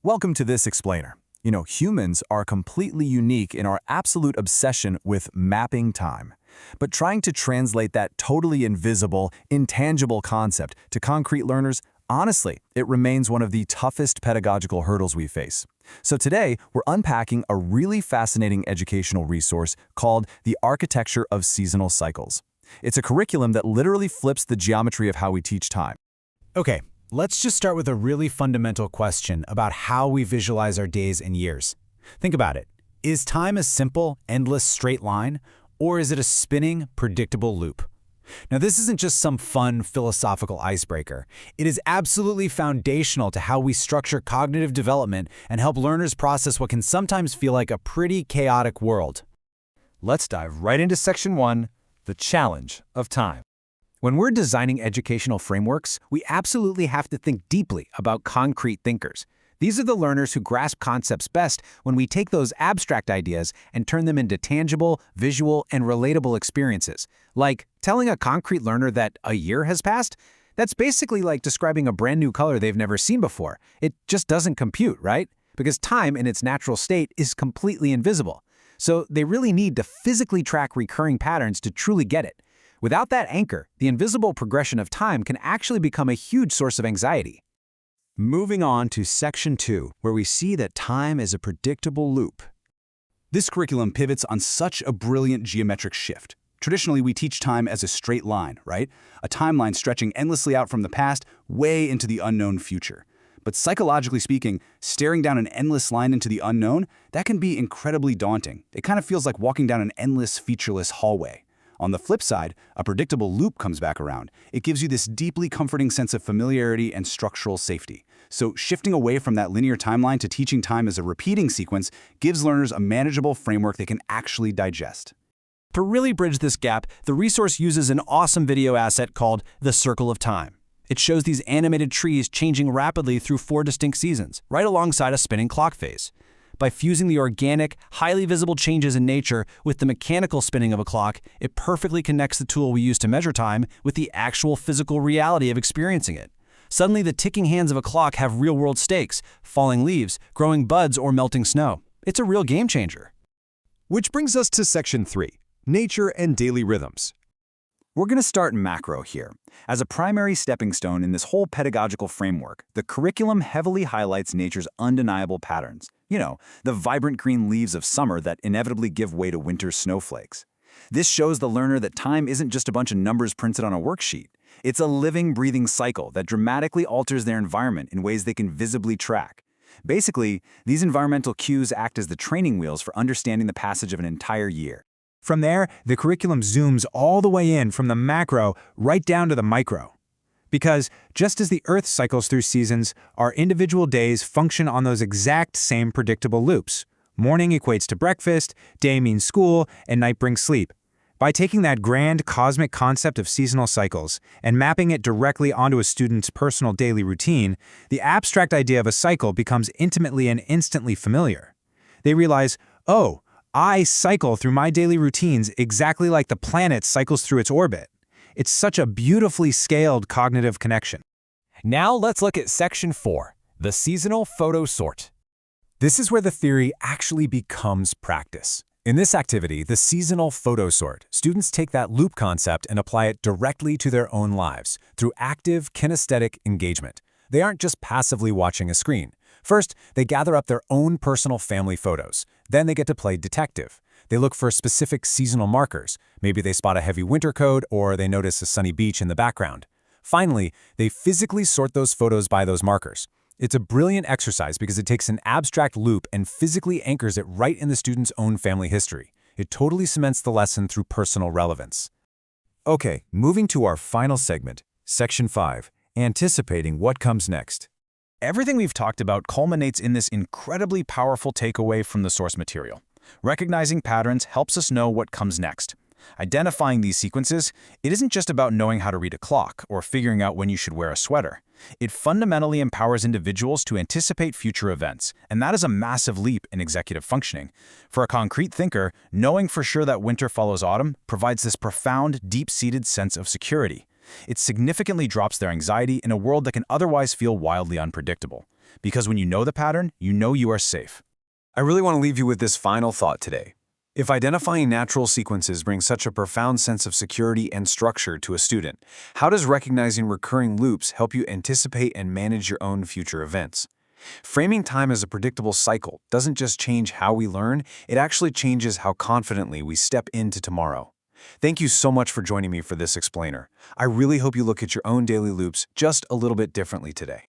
Welcome to this explainer. Humans are completely unique in our absolute obsession with mapping time. But trying to translate that totally invisible, intangible concept to concrete learners, honestly, it remains one of the toughest pedagogical hurdles we face. So today, we're unpacking a really fascinating educational resource called The Architecture of Seasonal Cycles. It's a curriculum that literally flips the geometry of how we teach time. Okay, let's just start with a really fundamental question about how we visualize our days and years. Think about it. Is time a simple, endless straight line, or is it a spinning, predictable loop? Now, this isn't just some fun philosophical icebreaker. It is absolutely foundational to how we structure cognitive development and help learners process what can sometimes feel like a pretty chaotic world. Let's dive right into Section 1, the challenge of time. When we're designing educational frameworks, we absolutely have to think deeply about concrete thinkers. These are the learners who grasp concepts best when we take those abstract ideas and turn them into tangible, visual, and relatable experiences. Like telling a concrete learner that a year has passed? That's basically like describing a brand new color they've never seen before. It just doesn't compute, right? Because time in its natural state is completely invisible. So they really need to physically track recurring patterns to truly get it. Without that anchor, the invisible progression of time can actually become a huge source of anxiety. Moving on to Section 2, where we see that time is a predictable loop. This curriculum pivots on such a brilliant geometric shift. Traditionally, we teach time as a straight line, right? A timeline stretching endlessly out from the past, way into the unknown future. But psychologically speaking, staring down an endless line into the unknown, that can be incredibly daunting. It kind of feels like walking down an endless, featureless hallway. On the flip side, a predictable loop comes back around. It gives you this deeply comforting sense of familiarity and structural safety. So shifting away from that linear timeline to teaching time as a repeating sequence gives learners a manageable framework they can actually digest. To really bridge this gap, the resource uses an awesome video asset called The Circle of Time. It shows these animated trees changing rapidly through 4 distinct seasons, right alongside a spinning clock phase. By fusing the organic, highly visible changes in nature with the mechanical spinning of a clock, it perfectly connects the tool we use to measure time with the actual physical reality of experiencing it. Suddenly, the ticking hands of a clock have real-world stakes, falling leaves, growing buds, or melting snow. It's a real game changer. Which brings us to Section 3, nature and daily rhythms. We're going to start macro here. As a primary stepping stone in this whole pedagogical framework, the curriculum heavily highlights nature's undeniable patterns. The vibrant green leaves of summer that inevitably give way to winter snowflakes. This shows the learner that time isn't just a bunch of numbers printed on a worksheet. It's a living, breathing cycle that dramatically alters their environment in ways they can visibly track. Basically, these environmental cues act as the training wheels for understanding the passage of an entire year. From there, the curriculum zooms all the way in from the macro right down to the micro. Because just as the Earth cycles through seasons, our individual days function on those exact same predictable loops. Morning equates to breakfast, day means school, and night brings sleep. By taking that grand cosmic concept of seasonal cycles and mapping it directly onto a student's personal daily routine, the abstract idea of a cycle becomes intimately and instantly familiar. They realize, oh, I cycle through my daily routines exactly like the planet cycles through its orbit. It's such a beautifully scaled cognitive connection. Now let's look at Section 4, the seasonal photo sort. This is where the theory actually becomes practice. In this activity, the seasonal photo sort, students take that loop concept and apply it directly to their own lives through active kinesthetic engagement. They aren't just passively watching a screen. First, they gather up their own personal family photos. Then they get to play detective. They look for specific seasonal markers. Maybe they spot a heavy winter coat or they notice a sunny beach in the background. Finally, they physically sort those photos by those markers. It's a brilliant exercise because it takes an abstract loop and physically anchors it right in the student's own family history. It totally cements the lesson through personal relevance. Okay, moving to our final segment, Section 5, anticipating what comes next. Everything we've talked about culminates in this incredibly powerful takeaway from the source material. Recognizing patterns helps us know what comes next. Identifying these sequences, it isn't just about knowing how to read a clock or figuring out when you should wear a sweater. It fundamentally empowers individuals to anticipate future events, and that is a massive leap in executive functioning. For a concrete thinker, knowing for sure that winter follows autumn provides this profound, deep-seated sense of security. It significantly drops their anxiety in a world that can otherwise feel wildly unpredictable. because when you know the pattern, you know you are safe. I really want to leave you with this final thought today. If identifying natural sequences brings such a profound sense of security and structure to a student, how does recognizing recurring loops help you anticipate and manage your own future events? Framing time as a predictable cycle doesn't just change how we learn, it actually changes how confidently we step into tomorrow. Thank you so much for joining me for this explainer. I really hope you look at your own daily loops just a little bit differently today.